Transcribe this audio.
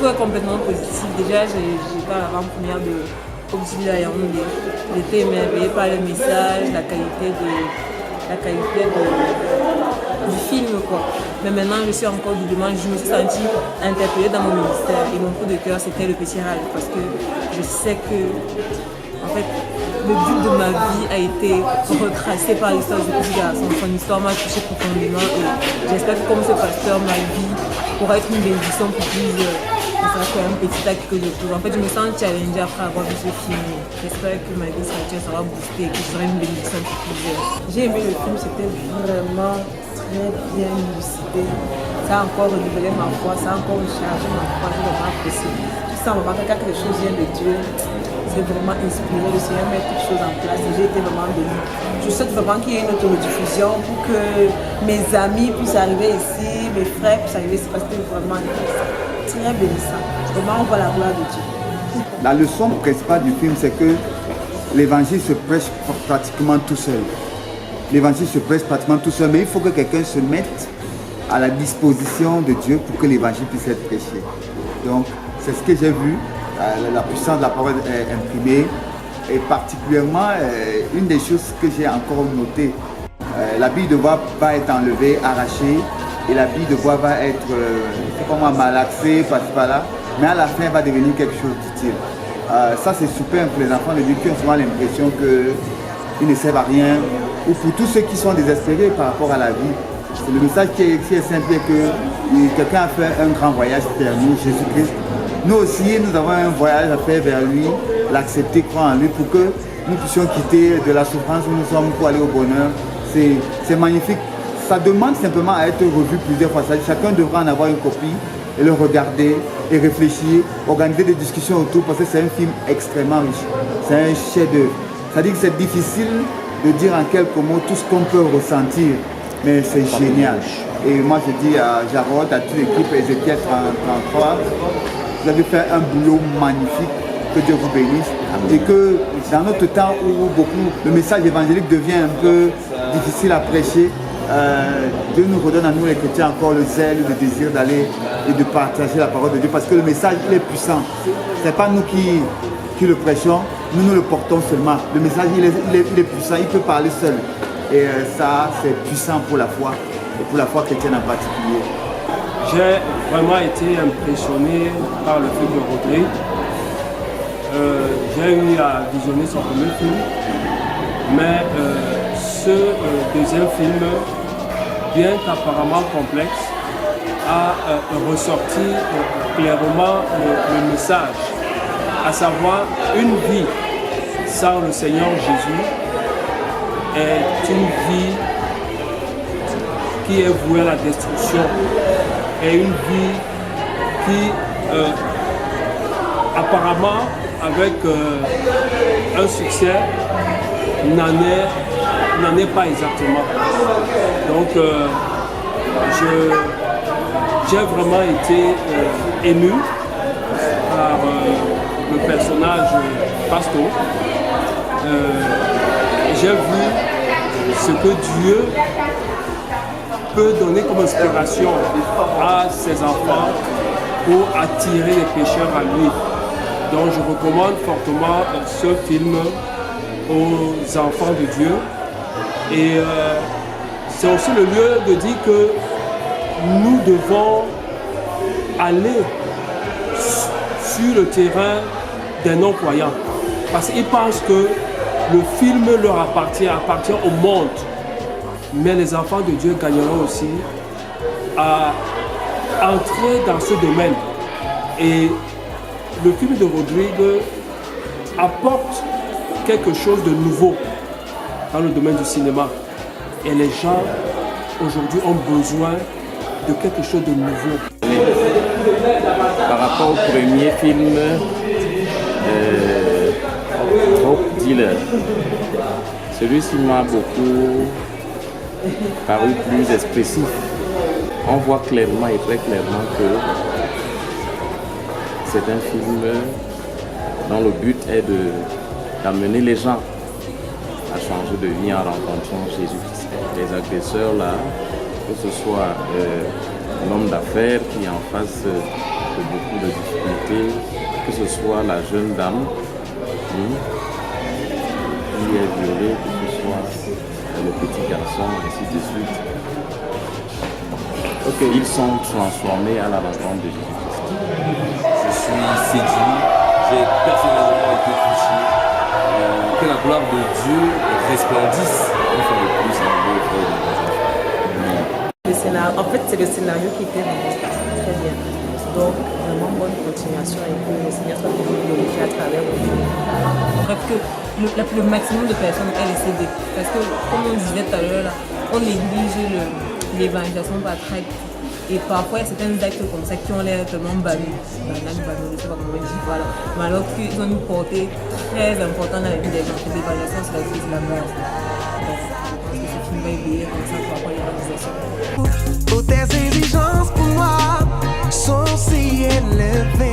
trouvé complètement positif. Déjà, j'étais à l'avant-première de Obsili à Yaoundé. J'étais émerveillée par le message, la qualité du film, quoi. Mais maintenant, je suis encore doublement, je me suis sentie interpellée dans mon ministère. Et mon coup de cœur, c'était le petit râle. Parce que je sais que, en fait, le but de ma vie a été retracé par l'histoire de ce petit garçon. Son histoire m'a touché profondément. Et j'espère que comme ce pasteur, ma vie pourra être une bénédiction pour plusieurs. Ça sera quand même un petit acte que je trouve. En fait, je me sens challengée après avoir vu ce film. J'espère que ma vie sera boostée et que ce sera une bénédiction pour plusieurs. J'ai aimé le film, c'était vraiment très bien élucidé. Ça a encore renouvelé ma foi, ça a encore chargé ma foi, j'ai vraiment apprécié. Tu sens vraiment que quelque chose vient de Dieu. C'est vraiment inspiré, le Seigneur met toutes choses en place et j'ai été vraiment bénie. Je souhaite vraiment qu'il y ait une autodiffusion pour que mes amis puissent arriver ici, mes frères puissent arriver ici parce que c'est vraiment très bénissant. Vraiment, on voit la gloire de Dieu. La leçon principale du film, c'est que l'évangile se prêche pratiquement tout seul. L'évangile se prêche pratiquement tout seul, mais il faut que quelqu'un se mette à la disposition de Dieu pour que l'évangile puisse être prêché. Donc, c'est ce que j'ai vu, la puissance de la parole est imprimée, et particulièrement, une des choses que j'ai encore notées, la bille de bois va être enlevée, arrachée, et la bille de bois va être malaxée, par-ci par-là, mais à la fin, elle va devenir quelque chose d'utile. Ça, c'est super pour les enfants de Dieu qui ont souvent l'impression qu'ils ne servent à rien, ou pour tous ceux qui sont désespérés par rapport à la vie. C'est le message qui est simple, que quelqu'un a fait un grand voyage vers nous, Jésus-Christ. Nous aussi, nous avons un voyage à faire vers lui, l'accepter, croire en lui, pour que nous puissions quitter de la souffrance où nous sommes pour aller au bonheur. C'est magnifique. Ça demande simplement à être revu plusieurs fois. Chacun devra en avoir une copie et le regarder et réfléchir, organiser des discussions autour, parce que c'est un film extrêmement riche. C'est un chef-d'œuvre. C'est-à-dire que c'est difficile de dire en quelques mots tout ce qu'on peut ressentir, mais c'est génial. Et moi je dis à Jarod, à toute l'équipe Ézéchiel 33, vous avez fait un boulot magnifique, que Dieu vous bénisse. Et que dans notre temps où le message évangélique devient un peu difficile à prêcher, Dieu nous redonne à nous les chrétiens encore le zèle, le désir d'aller et de partager la parole de Dieu, parce que le message il est puissant. Ce n'est pas nous qui le prêchons, nous le portons seulement. Le message il est puissant, il peut parler seul. Et ça c'est puissant pour la foi, et pour la foi chrétienne en particulier. J'ai vraiment été impressionné par le film de Rodrigue. J'ai eu à visionner son premier film, mais ce deuxième film, bien qu'apparemment complexe, a ressorti clairement le message, à savoir une vie sans le Seigneur Jésus est une vie qui est vouée à la destruction, est une vie qui apparemment avec un succès n'en est pas exactement. Donc j'ai vraiment été ému par le personnage Pasto. J'ai vu ce que Dieu peut donner comme inspiration à ses enfants pour attirer les pécheurs à lui. Donc je recommande fortement ce film aux enfants de Dieu. Et c'est aussi le lieu de dire que nous devons aller sur le terrain des non-croyants. Parce qu'ils pensent que le film leur appartient au monde. Mais les enfants de Dieu gagneront aussi à entrer dans ce domaine. Et le film de Rodrigue apporte quelque chose de nouveau dans le domaine du cinéma. Et les gens aujourd'hui ont besoin de quelque chose de nouveau. Par rapport au premier film, Hope Dealer, celui-ci m'a beaucoup paru plus expressif. On voit clairement et très clairement que c'est un film dont le but est d'amener les gens à changer de vie en rencontrant Jésus-Christ. Les agresseurs là, que ce soit un homme d'affaires qui est en face de beaucoup de difficultés, côté, que ce soit la jeune dame qui est violée, que ce soit le petit garçon, ainsi de suite. Ils sont transformés à la rencontre de Jésus-Christ. Je suis séduit, j'ai personnellement été touché. Que la gloire de Dieu resplendisse une fois de plus en l'œuvre de Le scénario, en fait, c'est le scénario qui était vraiment très bien. Donc, vraiment bonne continuation et que le Seigneur soit glorifié à travers le film. Bref, que le maximum de personnes aient les CD. Parce que, comme on disait tout à l'heure, on néglige l'évangélisation par tract. Et parfois, il y a certains actes comme ça qui ont l'air tellement banals, je ne sais pas comment on dit, voilà. Mais alors qu'ils ont une portée très importante dans la vie des gens. L'évangélisation, c'est la base. Donc, je pense que ce film va éveiller comme ça par rapport à l'évangélisation. Toutes tes exigences pour moi sont si élevées.